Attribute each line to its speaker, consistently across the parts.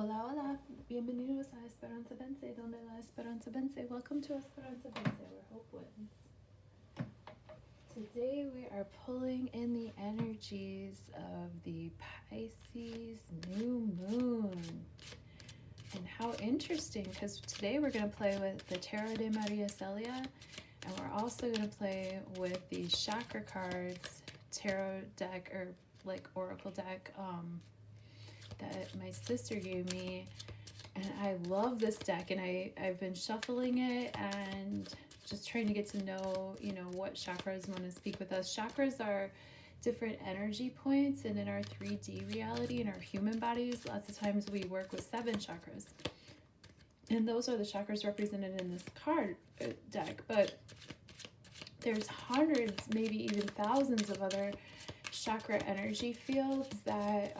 Speaker 1: Hola, hola. Bienvenidos a Esperanza Vence, donde la Esperanza Vence. Welcome to Esperanza Vence, where hope wins. Today we are pulling in the energies of the Pisces new moon. And how interesting, because today we're going to play with the Tarot de Maria Celia, and we're also going to play with the chakra cards tarot deck, or like oracle deck, that my sister gave me. And I love this deck, and I've been shuffling it and just trying to get to know, what chakras want to speak with us. Chakras are different energy points, and in our 3D reality, in our human bodies, lots of times we work with 7 chakras. And those are the chakras represented in this card deck. But there's hundreds, maybe even thousands of other chakra energy fields that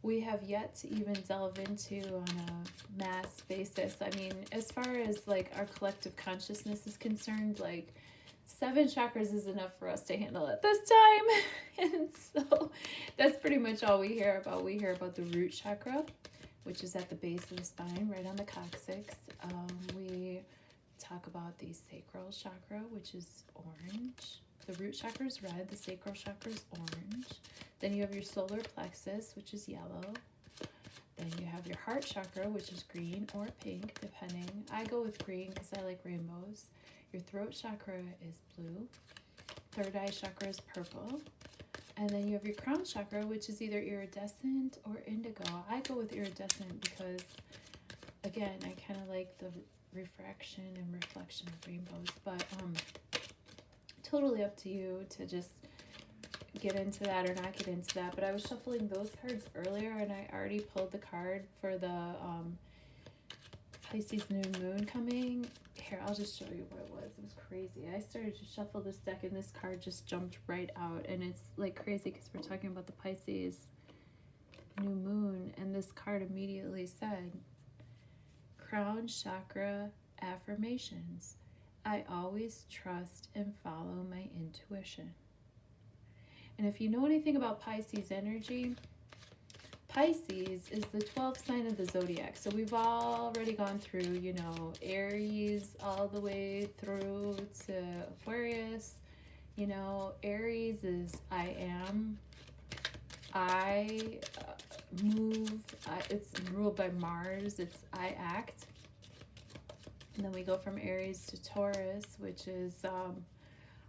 Speaker 1: we have yet to even delve into on a mass basis. I mean, as far as like our collective consciousness is concerned, like 7 chakras is enough for us to handle at this time. And so that's pretty much all we hear about. We hear about the root chakra, which is at the base of the spine, right on the coccyx. We talk about the sacral chakra, which is orange. The root chakra is red, the sacral chakra is orange. Then you have your solar plexus, which is yellow. Then you have your heart chakra, which is green or pink, depending. I go with green because I like rainbows. Your throat chakra is blue. Third eye chakra is purple. And then you have your crown chakra, which is either iridescent or indigo. I go with iridescent because, again, I kind of like the refraction and reflection of rainbows. But totally up to you to just get into that or not get into that. But I was shuffling those cards earlier, and I already pulled the card for the Pisces new moon coming. Here, I'll just show you what it was. It was crazy. I started to shuffle this deck, and this card just jumped right out. And it's like crazy because we're talking about the Pisces new moon, and this card immediately said, Crown Chakra Affirmations. I always trust and follow my intuition. And if you know anything about Pisces energy, Pisces is the 12th sign of the zodiac. So we've already gone through, Aries all the way through to Aquarius. Aries is I am. I move. It's ruled by Mars. It's I act. And then we go from Aries to Taurus, which is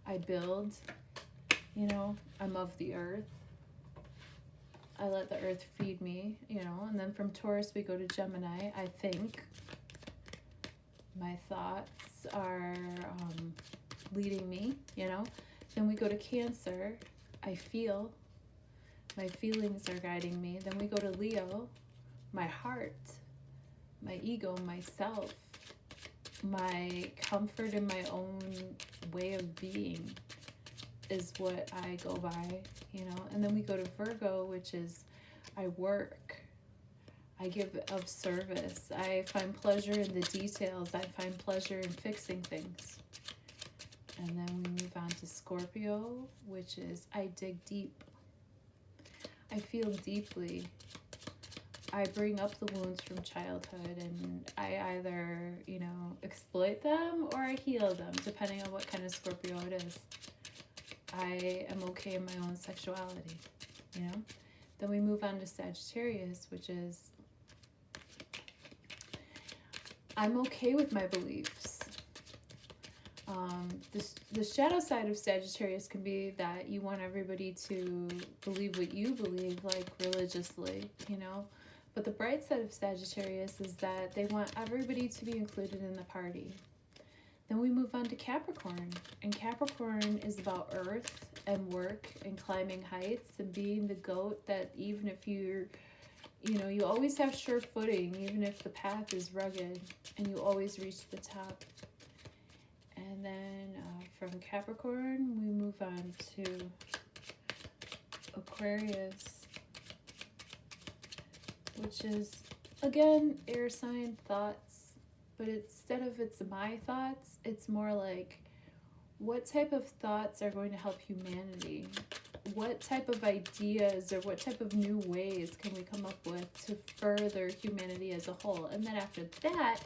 Speaker 1: I build. I'm of the earth. I let the earth feed me, and then from Taurus we go to Gemini. I think. My thoughts are leading me, Then we go to Cancer. I feel. My feelings are guiding me. Then we go to Leo. My heart, my ego, myself, my comfort in my own way of being is what I go by, And then we go to Virgo, which is I work. I give of service. I find pleasure in the details. I find pleasure in fixing things. And then we move on to Scorpio, which is I dig deep. I feel deeply. I bring up the wounds from childhood, and I either, exploit them or I heal them, depending on what kind of Scorpio it is. I am okay in my own sexuality, Then we move on to Sagittarius, which is I'm okay with my beliefs. The shadow side of Sagittarius can be that you want everybody to believe what you believe, like religiously, But the bright side of Sagittarius is that they want everybody to be included in the party. Then we move on to Capricorn, and Capricorn is about earth and work and climbing heights and being the goat that even if you always have sure footing, even if the path is rugged, and you always reach the top. And then from Capricorn, we move on to Aquarius, which is, again, air sign thoughts, but instead of it's my thoughts, it's more like what type of thoughts are going to help humanity? what type of ideas or what type of new ways can we come up with to further humanity as a whole. And then after that,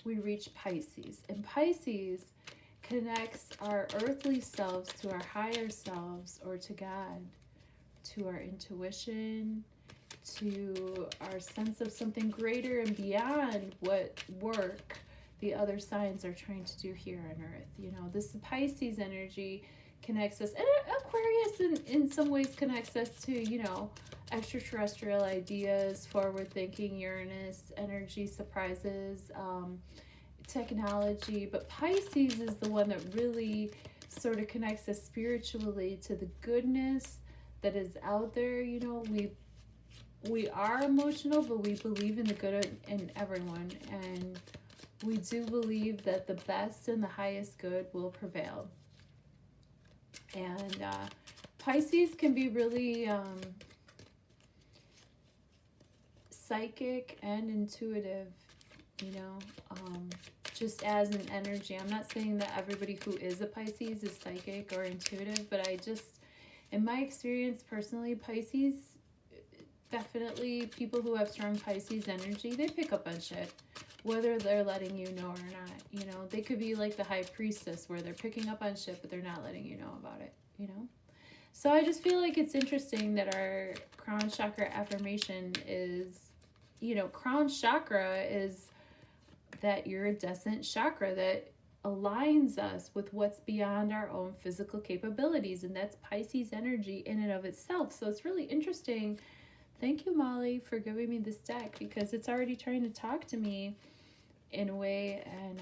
Speaker 1: we reach Pisces. And Pisces connects our earthly selves to our higher selves or to God, to our intuition, to our sense of something greater and beyond what work the other signs are trying to do here on Earth. You know, this Pisces energy connects us, and Aquarius in some ways connects us to, you know, extraterrestrial ideas, forward thinking, Uranus energy, surprises, technology. But Pisces is the one that really sort of connects us spiritually to the goodness that is out there. You know, we are emotional, but we believe in the good in everyone, and we do believe that the best and the highest good will prevail. And Pisces can be really psychic and intuitive, you know, just as an energy. I'm not saying that everybody who is a Pisces is psychic or intuitive, but I just, in my experience personally, Pisces, definitely people who have strong Pisces energy, they pick up on shit, whether they're letting you know or not. You know, they could be like the high priestess where they're picking up on shit, but they're not letting you know about it, you know? So I just feel like it's interesting that our crown chakra affirmation is, you know, crown chakra is that iridescent chakra that aligns us with what's beyond our own physical capabilities. And that's Pisces energy in and of itself. So it's really interesting. Thank you, Molly, for giving me this deck, because it's already trying to talk to me in a way. And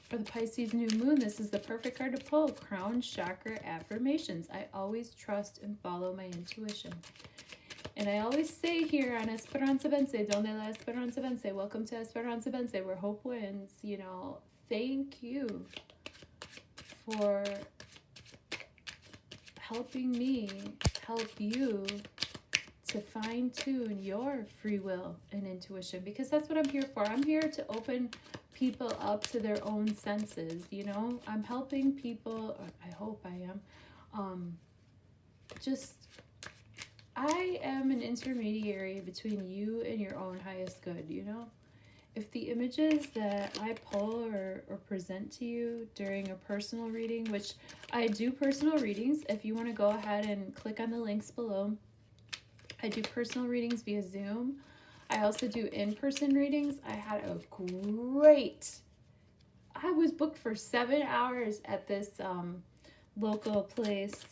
Speaker 1: for the Pisces new moon, this is the perfect card to pull. Crown chakra affirmations. I always trust and follow my intuition. And I always say here on Esperanza Vence, donde la Esperanza Vence, welcome to Esperanza Vence, where hope wins. You know, thank you for helping me help you to fine-tune your free will and intuition, because that's what I'm here for. I'm here to open people up to their own senses, you know. I'm helping people, or I hope I am, I am an intermediary between you and your own highest good, you know. If the images that I pull or present to you during a personal reading, which I do personal readings, if you want to go ahead and click on the links below, I do personal readings via Zoom. I also do in-person readings. I was booked for 7 hours at this local place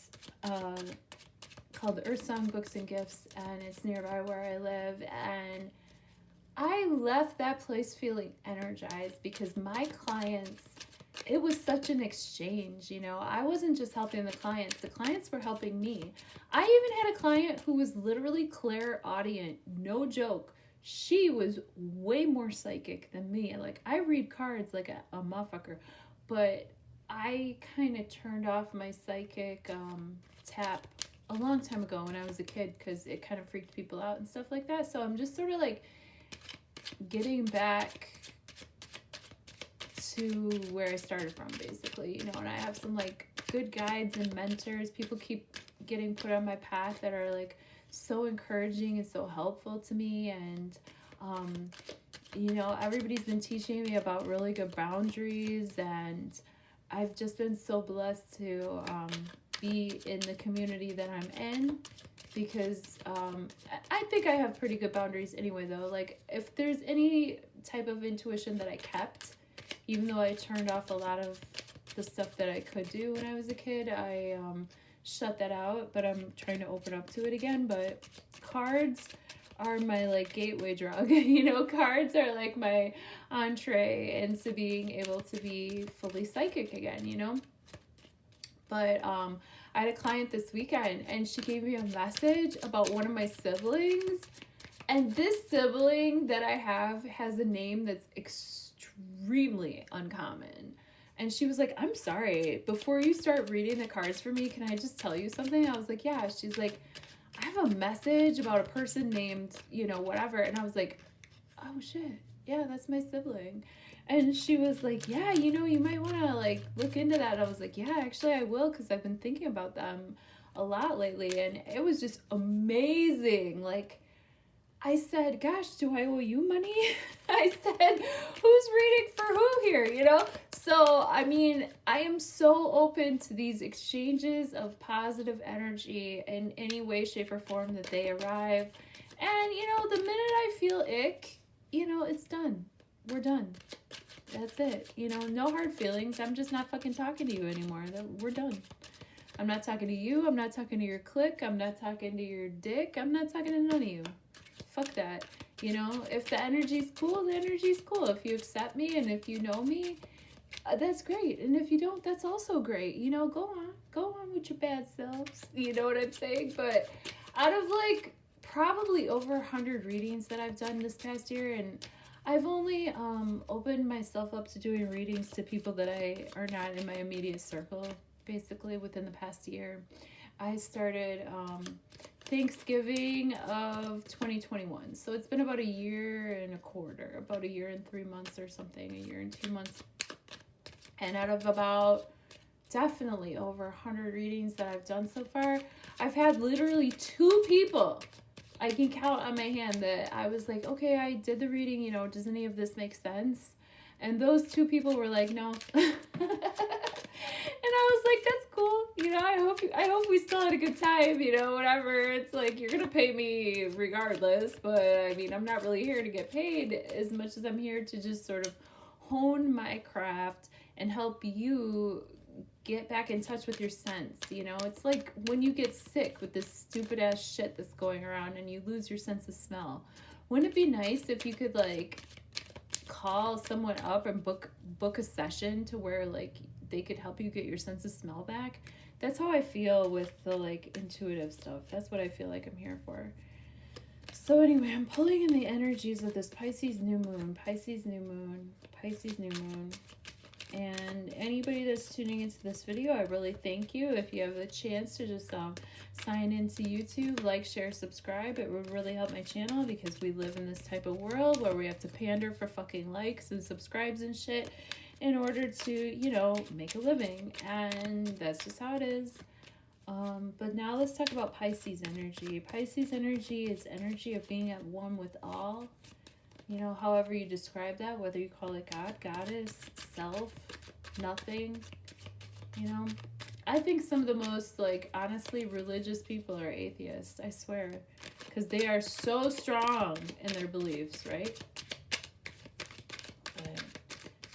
Speaker 1: called Earth Song Books and Gifts, and it's nearby where I live. And I left that place feeling energized because my clients, it was such an exchange, you know. I wasn't just helping the clients were helping me. I even had a client who was literally clairaudient, no joke. She was way more psychic than me. Like, I read cards like a motherfucker, but I kind of turned off my psychic tap a long time ago when I was a kid because it kind of freaked people out and stuff like that. So I'm just sort of like getting back to where I started from, basically, you know. And I have some like good guides and mentors. People keep getting put on my path that are like so encouraging and so helpful to me. And you know, everybody's been teaching me about really good boundaries, and I've just been so blessed to be in the community that I'm in, because I think I have pretty good boundaries anyway, though. Like, if there's any type of intuition that I kept, even though I turned off a lot of the stuff that I could do when I was a kid, I shut that out, but I'm trying to open up to it again. But cards are my like gateway drug, you know. Cards are like my entree into being able to be fully psychic again, you know. But I had a client this weekend, and she gave me a message about one of my siblings. And this sibling that I have has a name that's extremely uncommon. And she was like, I'm sorry, before you start reading the cards for me, can I just tell you something? I was like, yeah. She's like, I have a message about a person named, you know, whatever. And I was like, oh shit, yeah, that's my sibling. And she was like, yeah, you know, you might want to like look into that. I was like, yeah, actually I will, because I've been thinking about them a lot lately, and it was just amazing. Like, I said, gosh, do I owe you money? I said, who's reading for who here, you know? So, I mean, I am so open to these exchanges of positive energy in any way, shape, or form that they arrive. And, you know, the minute I feel ick, you know, it's done. We're done. That's it. You know, no hard feelings. I'm just not fucking talking to you anymore. We're done. I'm not talking to you. I'm not talking to your clique. I'm not talking to your dick. I'm not talking to none of you. Fuck that. You know, if the energy's cool, the energy's cool. If you accept me and if you know me, that's great. And if you don't, that's also great. You know, go on with your bad selves. You know what I'm saying? But out of like probably over 100 readings that I've done this past year, and I've only opened myself up to doing readings to people that are not in my immediate circle, basically within the past year. I started Thanksgiving of 2021. So it's been about a year and a quarter, about a year and 3 months or something, a year and 2 months. And out of about definitely over 100 readings that I've done so far, I've had literally 2 people I can count on my hand that I was like, okay, I did the reading, you know, does any of this make sense? And those 2 people were like, no. And I was like, that's cool. You know, I hope we still had a good time, you know, whatever. It's like, you're going to pay me regardless. But I mean, I'm not really here to get paid as much as I'm here to just sort of hone my craft and help you get back in touch with your sense. You know, it's like when you get sick with this stupid ass shit that's going around and you lose your sense of smell. Wouldn't it be nice if you could like call someone up and book a session to where like they could help you get your sense of smell back? That's how I feel with the like intuitive stuff. That's what I feel like I'm here for. So anyway, I'm pulling in the energies of this Pisces new moon, Pisces new moon, Pisces new moon. And anybody that's tuning into this video, I really thank you. If you have the chance to just sign into YouTube, like, share, subscribe, it would really help my channel, because we live in this type of world where we have to pander for fucking likes and subscribes and shit in order to, you know, make a living. And that's just how it is. But now let's talk about Pisces energy. Pisces energy is energy of being at one with all. You know, however you describe that, whether you call it God, goddess, self, nothing, you know. I think some of the most, like, honestly, religious people are atheists, I swear. Because they are so strong in their beliefs, right? But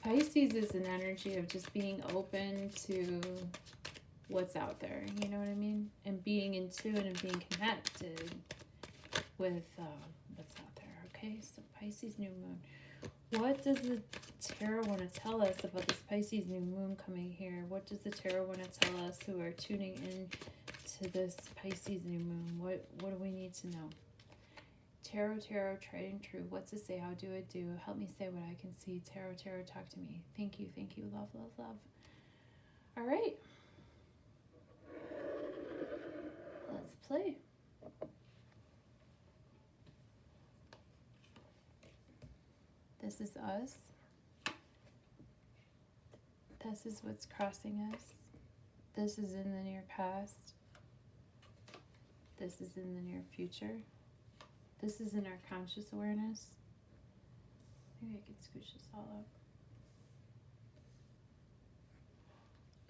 Speaker 1: Pisces is an energy of just being open to what's out there, you know what I mean? And being in tune and being connected with what's out there, okay? So Pisces new moon. What does the tarot want to tell us about this Pisces new moon coming here? What does the tarot want to tell us who are tuning in to this Pisces new moon? What do we need to know? Tarot, tried and true. What's it say? How do it do? Help me say what I can see. Tarot, talk to me. Thank you. Love, love, love. All right. Let's play. This is us. This is what's crossing us. This is in the near past. This is in the near future. This is in our conscious awareness. Maybe I can scooch this all up.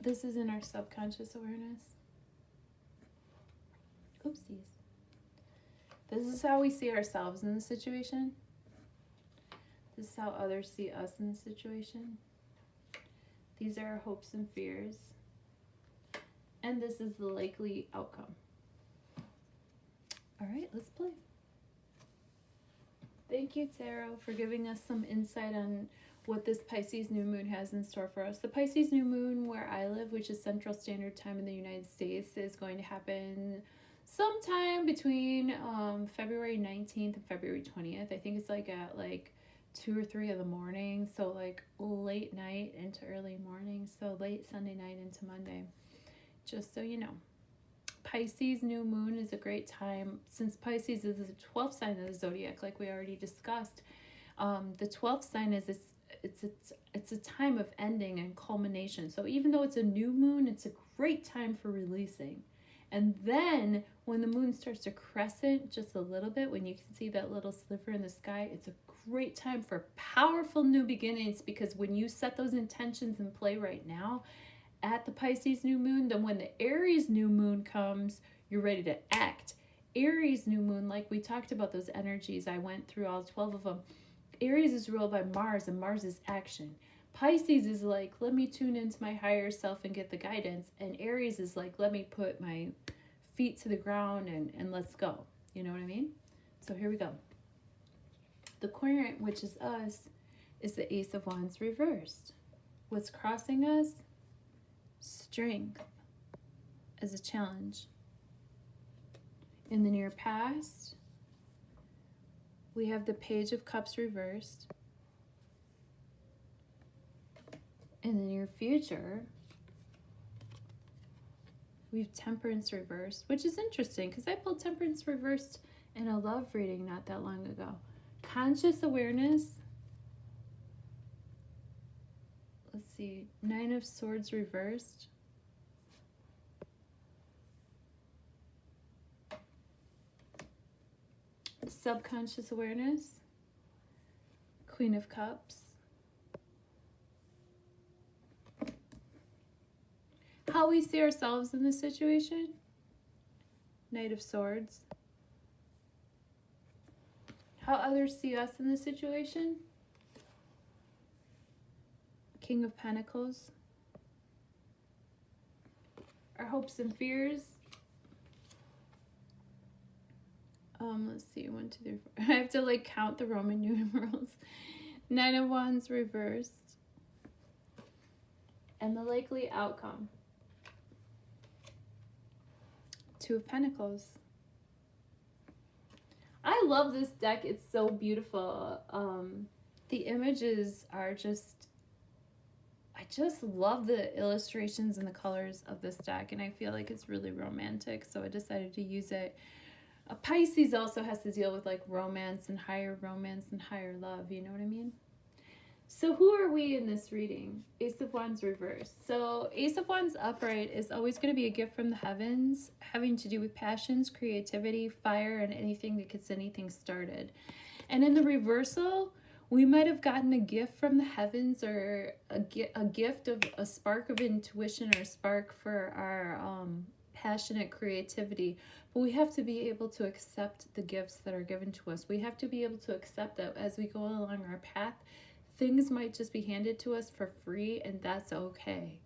Speaker 1: This is in our subconscious awareness. Oopsies. This is how we see ourselves in the situation. This is how others see us in the situation. These are our hopes and fears. And this is the likely outcome. All right, let's play. Thank you, Tarot, for giving us some insight on what this Pisces new moon has in store for us. The Pisces new moon where I live, which is Central Standard Time in the United States, is going to happen sometime between February 19th and February 20th. I think it's like at like 2 or 3 in the morning, so like late night into early morning, so late Sunday night into Monday, just so you know. Pisces new moon is a great time, since Pisces is the 12th sign of the zodiac, like we already discussed. The 12th sign is it's a time of ending and culmination. So even though it's a new moon, it's a great time for releasing And then when the moon starts to crescent just a little bit, when you can see that little sliver in the sky, it's a great time for powerful new beginnings, because when you set those intentions in play right now at the Pisces new moon, then when the Aries new moon comes, you're ready to act. Aries new moon, like we talked about those energies, I went through all 12 of them. Aries is ruled by Mars, and Mars is action. Pisces is like, let me tune into my higher self and get the guidance. And Aries is like, let me put my feet to the ground and let's go. You know what I mean? So here we go. The querent, which is us, is the Ace of Wands reversed. What's crossing us? Strength as a challenge. In the near past, we have the Page of Cups reversed. In the near future, we have Temperance reversed, which is interesting because I pulled Temperance reversed in a love reading not that long ago. Conscious awareness. Let's see, 9 of Swords reversed. Subconscious awareness. Queen of Cups. How we see ourselves in this situation. Knight of Swords. How others see us in this situation. King of Pentacles. Our hopes and fears. Let's see, 1, 2, 3, 4. I have to like count the Roman numerals. 9 of Wands reversed. And the likely outcome. 2 of Pentacles. I love this deck. It's so beautiful. The images are just, I just love the illustrations and the colors of this deck, and I feel like it's really romantic, so I decided to use it. Pisces also has to deal with like romance and higher love, you know what I mean? So who are we in this reading? Ace of Wands reversed. So Ace of Wands upright is always going to be a gift from the heavens, having to do with passions, creativity, fire, and anything that gets anything started. And in the reversal, we might have gotten a gift from the heavens, or a gift of a spark of intuition, or a spark for our passionate creativity. But we have to be able to accept the gifts that are given to us. We have to be able to accept that as we go along our path, things might just be handed to us for free, and that's okay.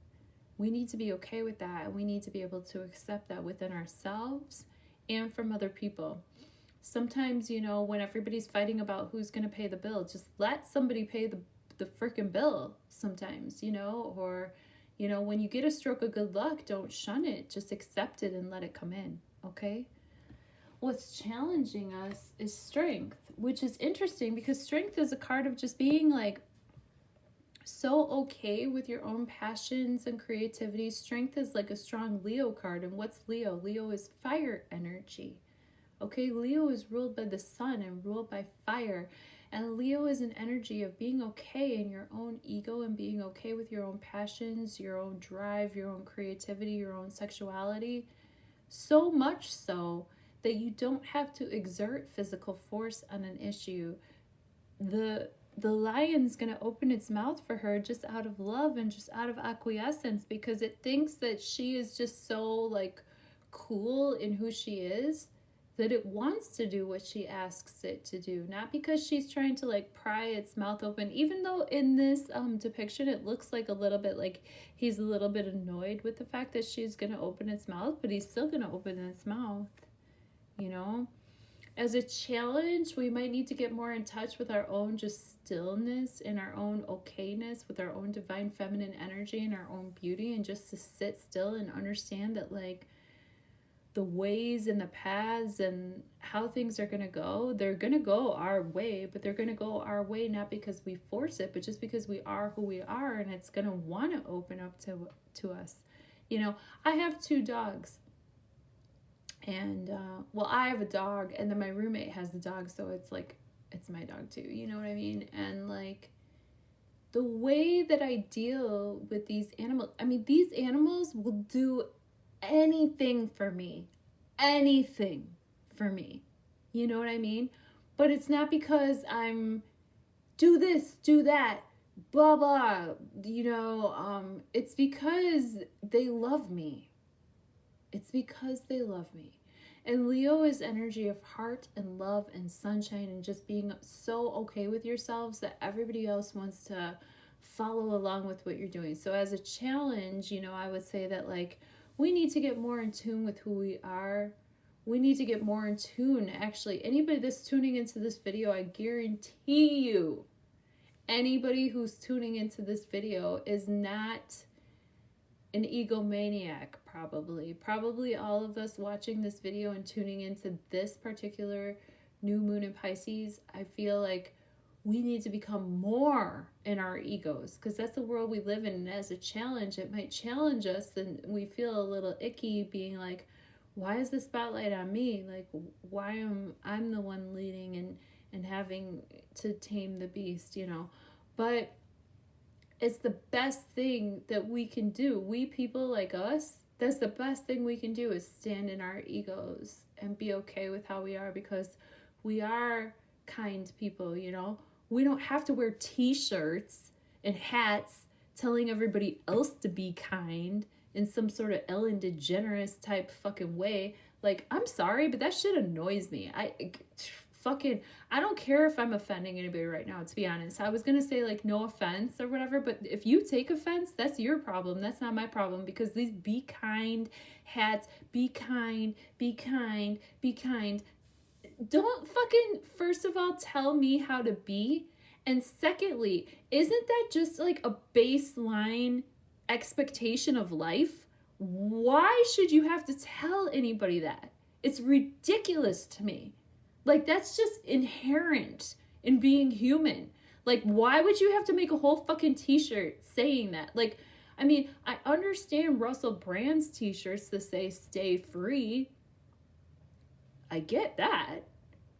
Speaker 1: We need to be okay with that, and we need to be able to accept that within ourselves and from other people. Sometimes, you know, when everybody's fighting about who's going to pay the bill, just let somebody pay the freaking bill sometimes, you know, or, you know, when you get a stroke of good luck, don't shun it. Just accept it and let it come in, okay? What's challenging us is strength, which is interesting because strength is a card of just being like so okay with your own passions and creativity. Strength is like a strong Leo card. And what's Leo? Leo is fire energy. Okay, Leo is ruled by the sun and ruled by fire. And Leo is an energy of being okay in your own ego and being okay with your own passions, your own drive, your own creativity, your own sexuality. So much so that you don't have to exert physical force on an issue. The lion's going to open its mouth for her just out of love and just out of acquiescence, because it thinks that she is just so like cool in who she is that it wants to do what she asks it to do, not because she's trying to like pry its mouth open, even though in this depiction it looks like a little bit like he's a little bit annoyed with the fact that she's going to open its mouth, but he's still going to open its mouth. You know, as a challenge, we might need to get more in touch with our own just stillness and our own okayness with our own divine feminine energy and our own beauty, and just to sit still and understand that like the ways and the paths and how things are going to go, they're going to go our way, but they're going to go our way not because we force it, but just because we are who we are, and it's going to want to open up to us. You know, I have 2 dogs. And, well, I have a dog, and then my roommate has a dog, so it's like, it's my dog too, you know what I mean? And, like, the way that I deal with these animals, I mean, these animals will do anything for me. Anything for me. You know what I mean? But it's not because I'm do this, do that, blah, blah, it's because they love me. It's because they love me. And Leo is energy of heart and love and sunshine and just being so okay with yourselves that everybody else wants to follow along with what you're doing. So as a challenge, I would say that like we need to get more in tune with who we are. We need to get more in tune. Actually, anybody that's tuning into this video, I guarantee you, anybody who's tuning into this video is not an egomaniac, probably all of us watching this video and tuning into this particular new moon in Pisces, I feel like we need to become more in our egos, because that's the world we live in. And as a challenge, it might challenge us and we feel a little icky being like, why is the spotlight on me? Like, why am I'm the one leading and having to tame the beast, But it's the best thing that we can do. We people like us, that's the best thing we can do is stand in our egos and be okay with how we are, because we are kind people, We don't have to wear t-shirts and hats telling everybody else to be kind in some sort of Ellen DeGeneres type fucking way. Like, I'm sorry, but that shit annoys me. I don't care if I'm offending anybody right now, to be honest. I was going to say, like, no offense or whatever, but if you take offense, that's your problem. That's not my problem, because these be kind hats, be kind. Don't fucking, first of all, tell me how to be. And secondly, isn't that just like a baseline expectation of life? Why should you have to tell anybody that? It's ridiculous to me. Like, that's just inherent in being human. Like, why would you have to make a whole fucking t-shirt saying that? Like, I mean, I understand Russell Brand's t-shirts that say stay free. I get that.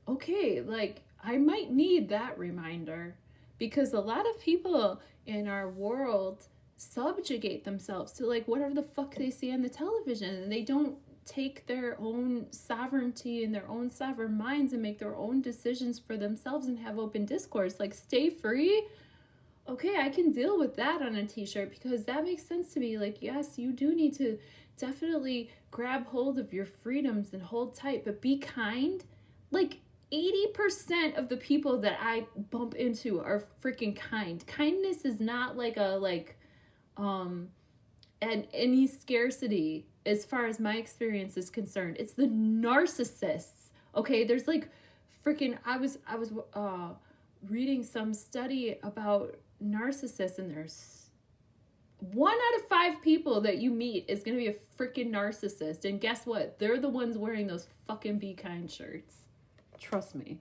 Speaker 1: Okay, like, I might need that reminder, because a lot of people in our world subjugate themselves to like whatever the fuck they see on the television, and they don't take their own sovereignty and their own sovereign minds and make their own decisions for themselves and have open discourse. Like, stay free. Okay, I can deal with that on a t-shirt, because that makes sense to me. Like, yes, you do need to definitely grab hold of your freedoms and hold tight, but be kind. Like, 80% of the people that I bump into are freaking kind. Kindness is not like and any scarcity as far as my experience is concerned. It's the narcissists. Okay, there's like freaking, I was reading some study about narcissists, and there's 1 out of 5 people that you meet is going to be a freaking narcissist. And guess what? They're the ones wearing those fucking be kind shirts. Trust me.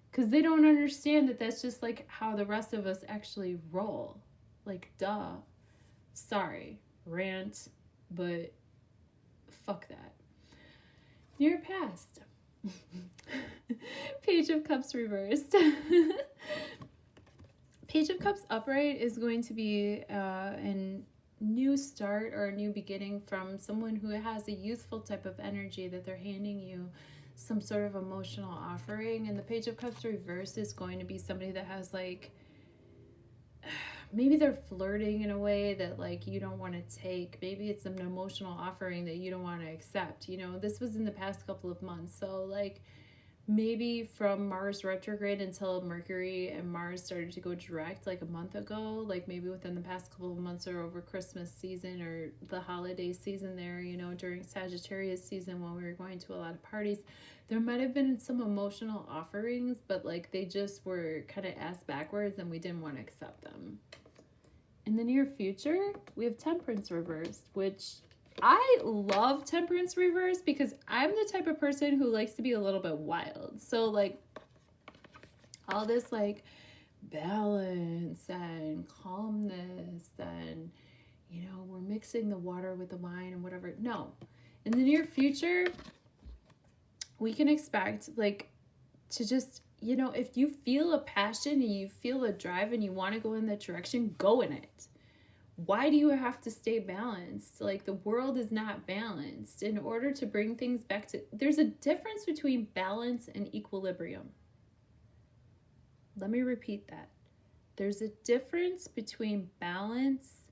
Speaker 1: Because they don't understand that that's just like how the rest of us actually roll. Like, duh. Sorry. Rant. But fuck that. Near past. Page of Cups reversed. Page of Cups upright is going to be a new start or a new beginning from someone who has a youthful type of energy that they're handing you some sort of emotional offering. And the Page of Cups reversed is going to be somebody that has like, maybe they're flirting in a way that like you don't want to take. Maybe it's an emotional offering that you don't want to accept. This was in the past couple of months. So like, maybe from Mars retrograde until Mercury and Mars started to go direct like a month ago, like maybe within the past couple of months or over Christmas season or the holiday season there, during Sagittarius season when we were going to a lot of parties, there might have been some emotional offerings, but like they just were kind of ass backwards and we didn't want to accept them. In the near future, we have Temperance reversed, which I love Temperance reverse because I'm the type of person who likes to be a little bit wild. So like all this like balance and calmness and, we're mixing the water with the wine and whatever. No, in the near future, we can expect like to just, if you feel a passion and you feel a drive and you want to go in that direction, go in it. Why do you have to stay balanced? Like, the world is not balanced. In order to bring things back to, there's a difference between balance and equilibrium. Let me repeat that. There's a difference between balance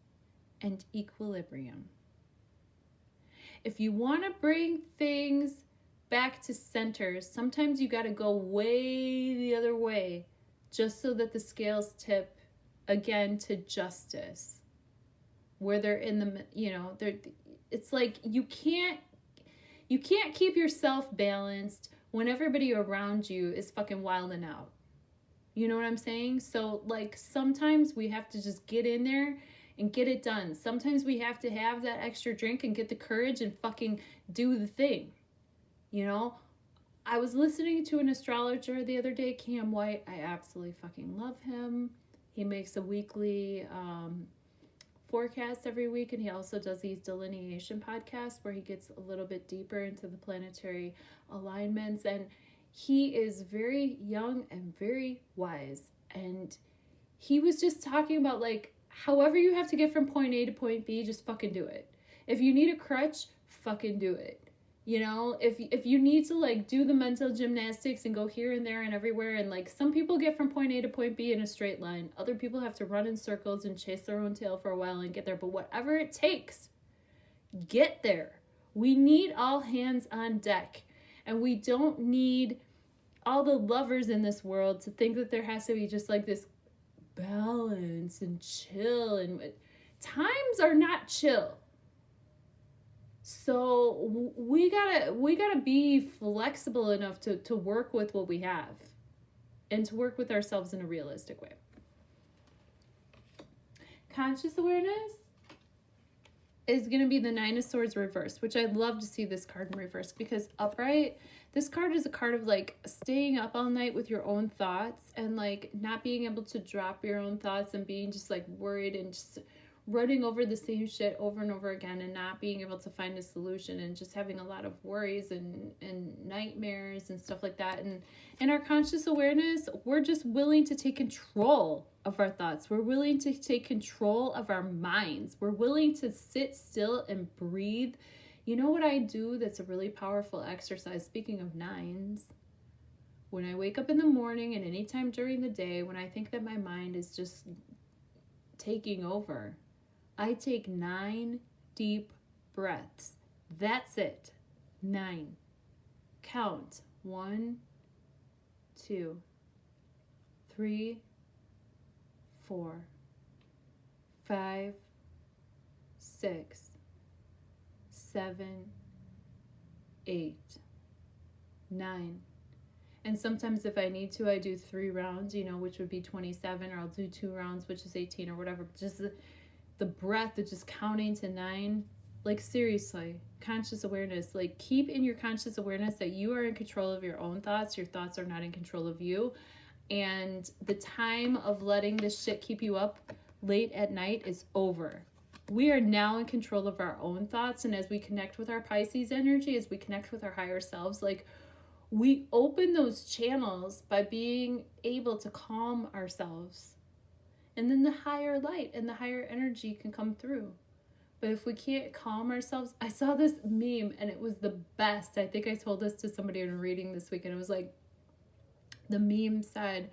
Speaker 1: and equilibrium. If you want to bring things back to center, sometimes you got to go way the other way just so that the scales tip again to justice, where they're in the, it's like you can't keep yourself balanced when everybody around you is fucking wilding out. You know what I'm saying? So, like, sometimes we have to just get in there and get it done. Sometimes we have to have that extra drink and get the courage and fucking do the thing. I was listening to an astrologer the other day, Cam White. I absolutely fucking love him. He makes a weekly forecast every week, and he also does these delineation podcasts where he gets a little bit deeper into the planetary alignments, and he is very young and very wise. And he was just talking about, like, however you have to get from point A to point B, just fucking do it. If you need a crutch, fucking do it. If you need to, like, do the mental gymnastics and go here and there and everywhere, and, like, some people get from point A to point B in a straight line. Other people have to run in circles and chase their own tail for a while and get there. But whatever it takes, get there. We need all hands on deck. And we don't need all the lovers in this world to think that there has to be just, like, this balance and chill. And times are not chill. So we gotta be flexible enough to work with what we have and to work with ourselves in a realistic way. Conscious awareness is going to be the Nine of Swords reversed, which I'd love to see this card in reverse, because upright, this card is a card of, like, staying up all night with your own thoughts and, like, not being able to drop your own thoughts and being just, like, worried and just running over the same shit over and over again and not being able to find a solution and just having a lot of worries and nightmares and stuff like that. And in our conscious awareness, we're just willing to take control of our thoughts. We're willing to take control of our minds. We're willing to sit still and breathe. You know what I do that's a really powerful exercise, speaking of nines? When I wake up in the morning and anytime during the day, when I think that my mind is just taking over, I take 9 deep breaths. That's it. 9. Count. 1, 2, 3, 4, 5, 6, 7, 8, 9. And sometimes if I need to, I do 3 rounds, which would be 27, or I'll do 2 rounds, which is 18 or whatever. Just the breath of just counting to 9. Like, seriously, conscious awareness. Like, keep in your conscious awareness that you are in control of your own thoughts. Your thoughts are not in control of you. And the time of letting this shit keep you up late at night is over. We are now in control of our own thoughts. And as we connect with our Pisces energy, as we connect with our higher selves, like, we open those channels by being able to calm ourselves. And then the higher light and the higher energy can come through. But if we can't calm ourselves, I saw this meme and it was the best. I think I told this to somebody in a reading this week, and it was like, the meme said,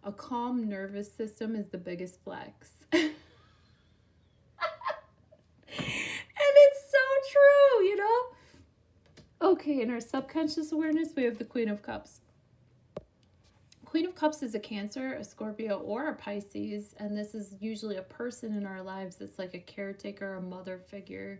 Speaker 1: a calm nervous system is the biggest flex. And it's so true, Okay, in our subconscious awareness, we have the Queen of Cups. Queen of Cups is a Cancer, a Scorpio, or a Pisces, and this is usually a person in our lives that's like a caretaker, a mother figure,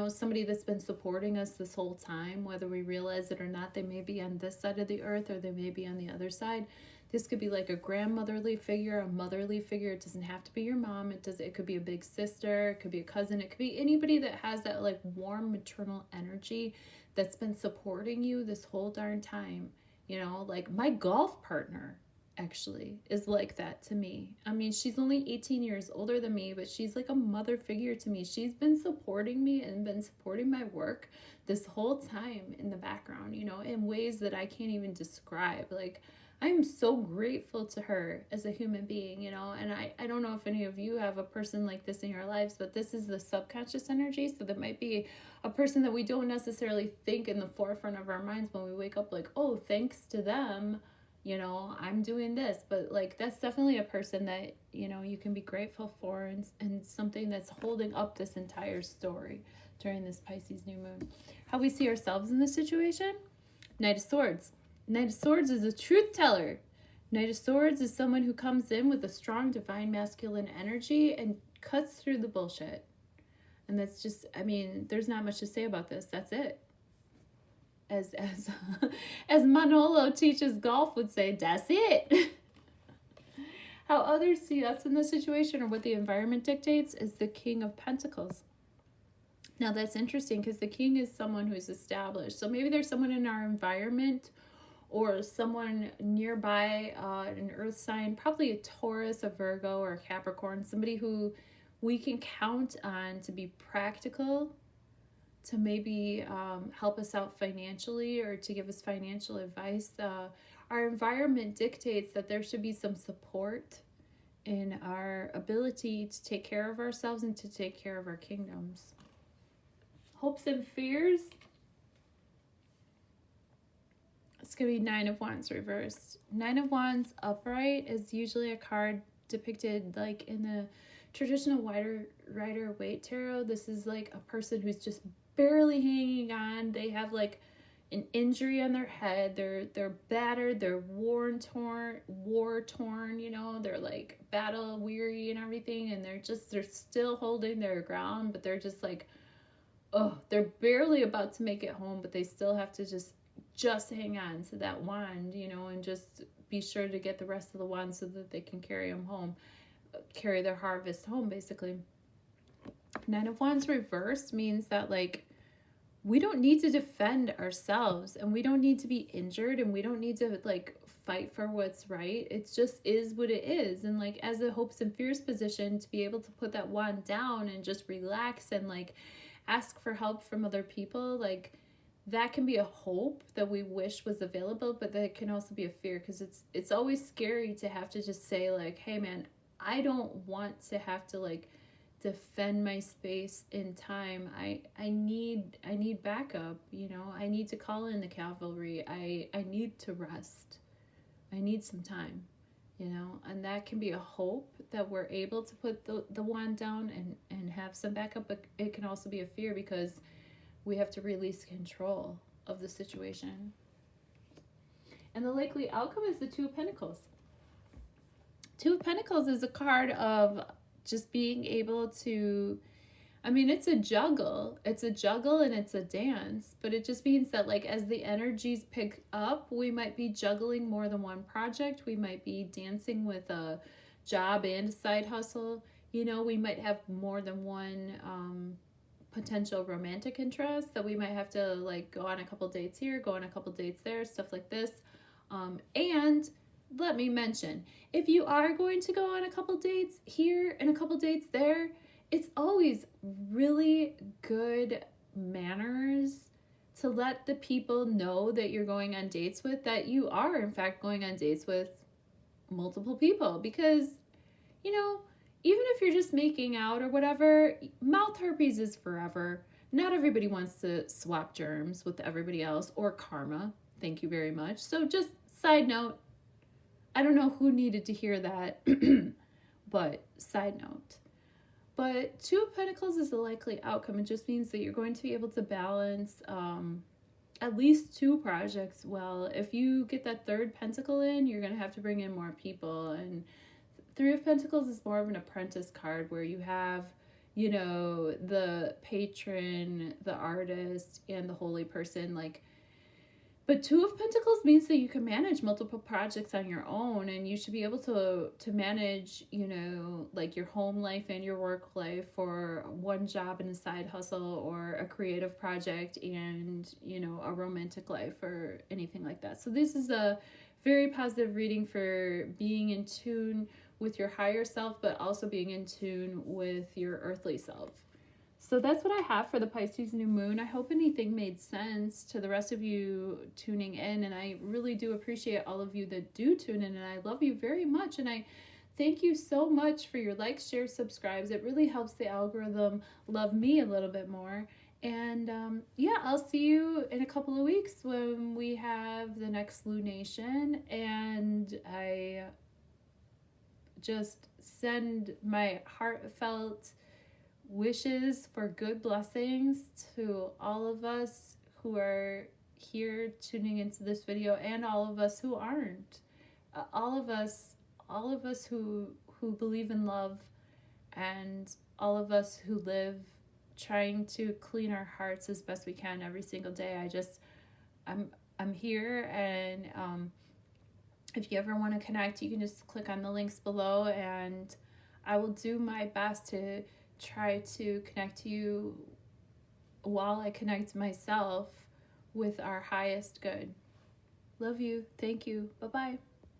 Speaker 1: somebody that's been supporting us this whole time, whether we realize it or not. They may be on this side of the earth or they may be on the other side. This could be like a grandmotherly figure, a motherly figure. It doesn't have to be your mom. It could be a big sister, it could be a cousin, it could be anybody that has that, like, warm maternal energy that's been supporting you this whole darn time. Like, my golf partner actually is like that to me. I mean, she's only 18 years older than me, but she's like a mother figure to me. She's been supporting me and been supporting my work this whole time in the background, in ways that I can't even describe. Like, I'm so grateful to her as a human being, you know, and I don't know if any of you have a person like this in your lives, but this is the subconscious energy. So there might be a person that we don't necessarily think in the forefront of our minds when we wake up, like, oh, thanks to them, you know, I'm doing this. But like, that's definitely a person that, you know, you can be grateful for, and something that's holding up this entire story during this Pisces new moon. How we see ourselves in this situation? Knight of Swords. Knight of Swords is a truth teller. Knight of Swords is someone who comes in with a strong divine masculine energy and cuts through the bullshit. And that's just, I mean, there's not much to say about this. That's it. As as Manolo teaches golf would say, that's it. How others see us in this situation, or what the environment dictates, is the King of Pentacles. Now that's interesting because the king is someone who's established. So maybe there's someone in our environment or someone nearby, an earth sign, probably a Taurus, a Virgo, or a Capricorn, somebody who we can count on to be practical, to maybe help us out financially, or to give us financial advice. Our environment dictates that there should be some support in our ability to take care of ourselves and to take care of our kingdoms. Hopes and fears. It's going to be Nine of Wands reversed. Nine of Wands upright is usually a card depicted like in the traditional Rider-Waite tarot. This is like a person who's just barely hanging on. They have like an injury on their head. They're battered. They're war torn. You know, they're like battle weary and everything, and they're still holding their ground, but they're just like, oh, they're barely about to make it home, but they still have to just hang on to that wand, you know, and just be sure to get the rest of the wand so that they can carry them home, carry their harvest home, basically. Nine of Wands reversed means that, like, we don't need to defend ourselves, and we don't need to be injured, and we don't need to, like, fight for what's right. It just is what it is. And, like, as a hopes and fears position, to be able to put that wand down and just relax and, like, ask for help from other people, like, that can be a hope that we wish was available, but that can also be a fear, because it's always scary to have to just say, like, hey man, I don't want to have to, like, defend my space in time. I need backup, you know. I need to call in the cavalry. I need to rest. I need some time, you know. And that can be a hope that we're able to put the wand down and have some backup, but it can also be a fear because we have to release control of the situation. And the likely outcome is the Two of Pentacles. Two of Pentacles is a card of just being able to, I mean, it's a juggle. It's a juggle and it's a dance, but it just means that, like, as the energies pick up, we might be juggling more than one project. We might be dancing with a job and a side hustle. You know, we might have more than one potential romantic interest, that we might have to, like, go on a couple dates here, go on a couple dates there, stuff like this. And let me mention, if you are going to go on a couple dates here and a couple dates there, it's always really good manners to let the people know that you're going on dates with, that you are in fact going on dates with multiple people, because, you know, even if you're just making out or whatever, mouth herpes is forever. Not everybody wants to swap germs with everybody else, or karma. Thank you very much. So just side note, I don't know who needed to hear that, but side note. But Two of Pentacles is the likely outcome. It just means that you're going to be able to balance at least two projects well. If you get that third pentacle in, you're going to have to bring in more people. And Three of Pentacles is more of an apprentice card, where you have, you know, the patron, the artist, and the holy person, like. But Two of Pentacles means that you can manage multiple projects on your own, and you should be able to manage, you know, like, your home life and your work life, or one job and a side hustle, or a creative project and, you know, a romantic life, or anything like that. So this is a very positive reading for being in tune with your higher self, but also being in tune with your earthly self. So that's what I have for the Pisces new moon. I hope anything made sense to the rest of you tuning in. And I really do appreciate all of you that do tune in. And I love you very much. And I thank you so much for your likes, shares, subscribes. It really helps the algorithm love me a little bit more. And yeah, I'll see you in a couple of weeks when we have the next lunation. And I just send my heartfelt wishes for good blessings to all of us who are here tuning into this video, and all of us who aren't. All of us who believe in love, and all of us who live trying to clean our hearts as best we can every single day. I'm here, and if you ever want to connect, you can just click on the links below, and I will do my best to try to connect to you while I connect myself with our highest good. Love you. Thank you. Bye-bye.